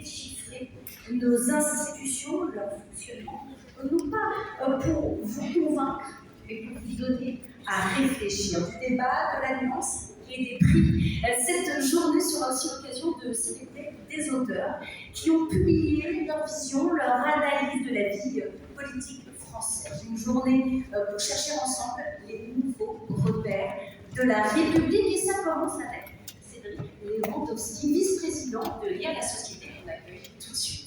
déchiffrer nos institutions, leur fonctionnement, non pas pour vous convaincre, mais pour vous donner à réfléchir. Du débat, de la nuance qui a été pris. Cette journée sera aussi l'occasion de célébrer des auteurs qui ont publié leur vision, leur analyse de la vie politique française. Une journée pour chercher ensemble les nouveaux repères de la République. Et ça commence avec Cédric Lewandowski, vice-président de l'IA La Société, qu'on accueille tout de suite.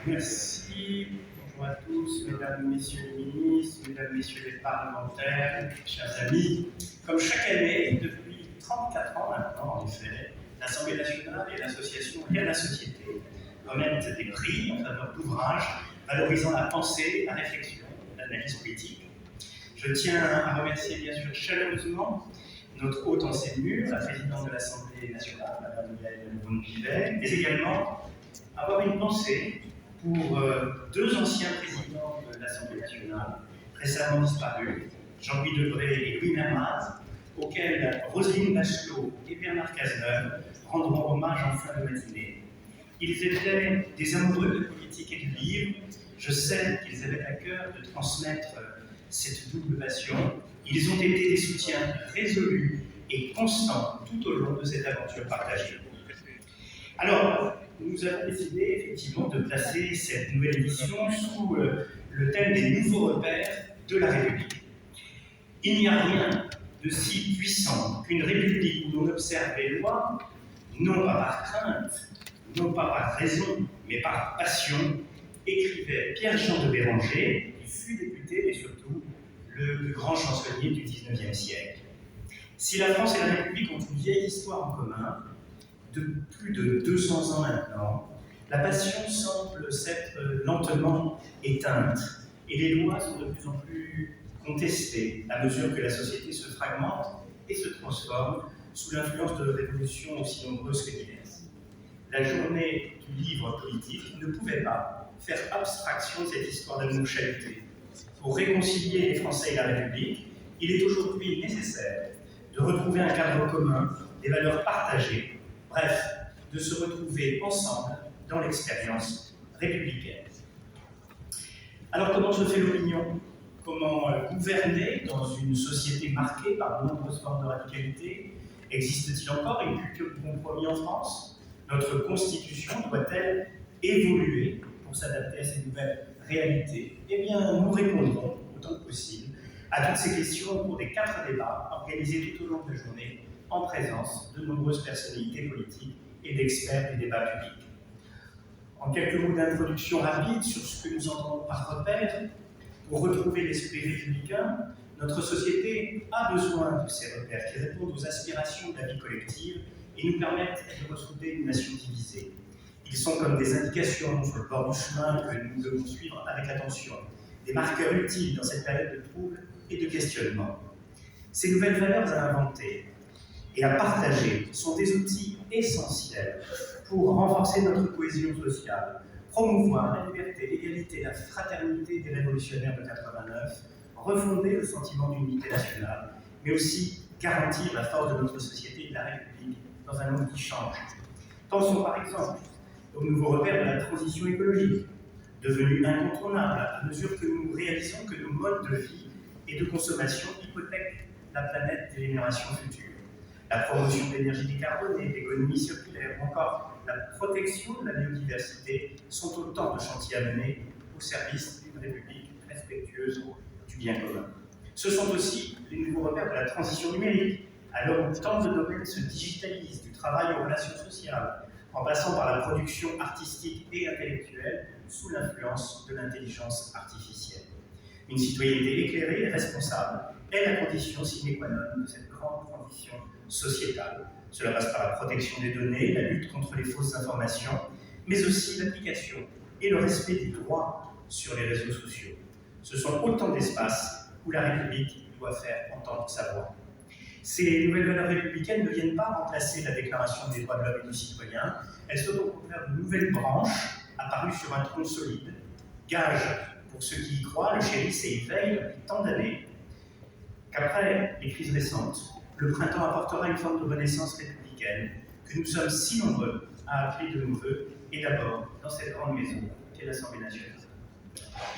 Merci. Bonjour à tous, mesdames, messieurs les ministres, mesdames, messieurs les parlementaires, chers amis. Comme chaque année, depuis 34 ans maintenant, en effet, l'Assemblée nationale et l'association L'IA La Société remettent des prix en faveur d'ouvrages valorisant la pensée, la réflexion, l'analyse politique. Je tiens à remercier bien sûr chaleureusement notre haute enseignure, la présidente de l'Assemblée nationale, Mme Yael Braun-Pivet, mais également avoir une pensée pour deux anciens présidents de l'Assemblée nationale, récemment disparus, Jean-Louis Debré et Louis Mermaz, auxquels Roselyne Bachelot et Bernard Cazeneuve rendront hommage en fin de matinée. Ils étaient des amoureux de politique et du livre. Je sais qu'ils avaient à cœur de transmettre cette double passion. Ils ont été des soutiens résolus et constants tout au long de cette aventure partagée. Alors, nous avons décidé effectivement de placer cette nouvelle édition sous le thème des nouveaux repères de la République. Il n'y a rien de si puissant qu'une République où l'on observe les lois, non pas par crainte, non pas par raison, mais par passion, écrivait Pierre-Jean de Béranger, qui fut député et surtout le plus grand chancelier du XIXe siècle. Si la France et la République ont une vieille histoire en commun, de plus de 200 ans maintenant, la passion semble s'être lentement éteinte et les lois sont de plus en plus contestées à mesure que la société se fragmente et se transforme sous l'influence de révolutions aussi nombreuses que diverses. La journée du livre politique ne pouvait pas faire abstraction de cette histoire d'amour chahuté. Pour réconcilier les Français et la République, il est aujourd'hui nécessaire de retrouver un cadre commun, des valeurs partagées, bref, de se retrouver ensemble dans l'expérience républicaine. Alors comment se fait l'opinion? Comment gouverner dans une société marquée par de nombreuses formes de radicalité? Existe-t-il encore une culture du compromis en France? Notre Constitution doit-elle évoluer pour s'adapter à ces nouvelles réalités? Eh bien, nous répondrons autant que possible à toutes ces questions au cours des 4 débats organisés tout au long de la journée en présence de nombreuses personnalités politiques et d'experts du débat public. En quelques mots d'introduction rapide sur ce que nous entendons par repère, pour retrouver l'esprit républicain, notre société a besoin de ces repères qui répondent aux aspirations de la vie collective et nous permettent de retrouver une nation divisée. Ils sont comme des indications sur le bord du chemin que nous devons suivre avec attention, des marqueurs utiles dans cette période de troubles et de questionnement. Ces nouvelles valeurs à inventer et à partager sont des outils essentiels pour renforcer notre cohésion sociale, promouvoir la liberté, l'égalité, la fraternité des révolutionnaires de 89, refonder le sentiment d'unité nationale, mais aussi garantir la force de notre société et de la République dans un monde qui change. Pensons par exemple aux nouveaux repères de la transition écologique, devenue incontournable à mesure que nous réalisons que nos modes de vie et de consommation hypothèquent la planète des générations futures. La promotion de l'énergie décarbonée, l'économie circulaire, ou encore la protection de la biodiversité sont autant de chantiers à mener au service d'une République respectueuse du bien commun. Ce sont aussi les nouveaux repères de la transition numérique, à l'heure où tant de domaines se digitalisent, du travail aux relations sociales, en passant par la production artistique et intellectuelle sous l'influence de l'intelligence artificielle. Une citoyenneté éclairée et responsable est la condition sine qua non de cette grande transition sociétale. Cela passe par la protection des données, la lutte contre les fausses informations, mais aussi l'application et le respect des droits sur les réseaux sociaux. Ce sont autant d'espaces où la République doit faire entendre sa voix. Ces nouvelles valeurs républicaines ne viennent pas remplacer la Déclaration des droits de l'homme et du citoyen, elles sont au contraire de nouvelles branches apparues sur un tronc solide, gage pour ceux qui y croient, le chérissent et y veillent depuis tant d'années, qu'après les crises récentes, le printemps apportera une forme de renaissance républicaine que nous sommes si nombreux à appeler de nos vœux, et d'abord dans cette grande maison qu'est l'Assemblée nationale.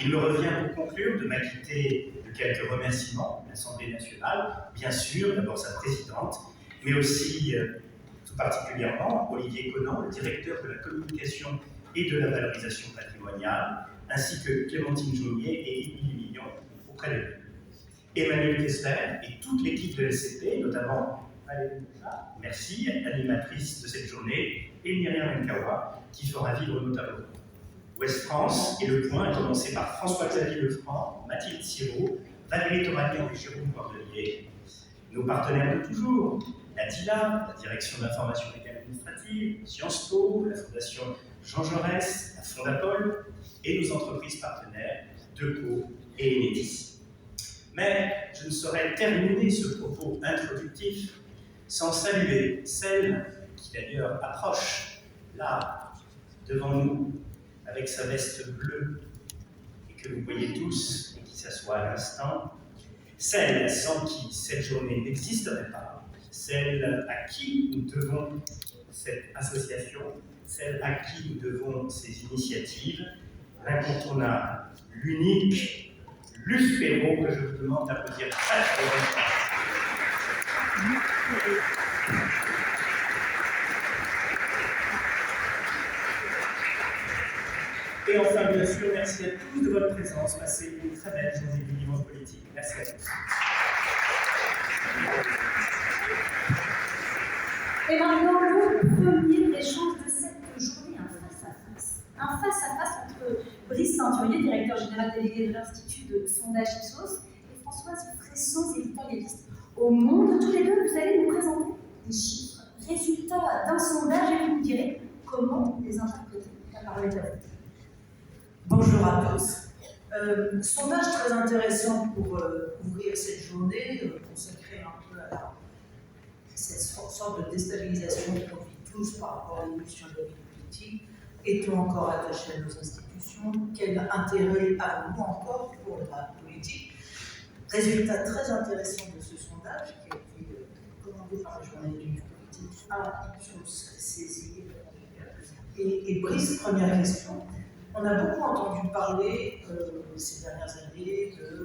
Il me revient pour conclure de m'acquitter de quelques remerciements à l'Assemblée nationale, bien sûr, d'abord sa présidente, mais aussi, tout particulièrement, Olivier Conan, le directeur de la communication et de la valorisation patrimoniale, ainsi que Clémentine Jounier et Émilie Mignon auprès de lui. Emmanuel Kessler et toute l'équipe de LCP, notamment Valérie Moussa, merci, animatrice de cette journée, et Myriam Nkawa, qui fera vivre nos tableaux. Ouest France et Le Point, à commencer par François-Xavier Lefranc, Mathilde Sirot, Valérie Toragnan et Jérôme Cordelier. Nos partenaires de toujours, la DILA, la Direction d'information et administrative, Sciences Po, la Fondation Jean Jaurès, la Fondapol, et nos entreprises partenaires, Deco et Enedis. Mais je ne saurais terminer ce propos introductif sans saluer celle qui d'ailleurs approche là, devant nous, avec sa veste bleue, et que vous voyez tous, et qui s'assoit à l'instant, celle sans qui cette journée n'existerait pas, celle à qui nous devons cette association, celle à qui nous devons ces initiatives, l'incontournable, l'unique, Luce Perrault, que je vous demande d'applaudir très fort. Et enfin, bien sûr, merci à tous de votre présence. Passez une très belle journée du dimanche politique. Merci à tous. Et maintenant, le premier échange de cette journée, un face-à-face. Un face-à-face entre Brice Ceinturier, directeur général délégué de l'Institut de sondage Ipsos, et Françoise Fressoz, éditorialiste. Au Monde, tous les deux, vous allez nous présenter des chiffres, résultats d'un sondage, et vous nous direz comment les interpréter. La parole est à vous. Bonjour à tous. Sondage très intéressant pour ouvrir cette journée, consacrée un peu à cette sorte de déstabilisation qu'on vit tous par rapport à l'évolution de la vie politique. Est-on encore attaché à nos institutions? Quel intérêt avons-nous encore pour la politique? Résultat très intéressant de ce sondage qui a été commandé par la journée du politique à Ipsos saisie. Et Brice, première question. On a beaucoup entendu parler ces dernières années de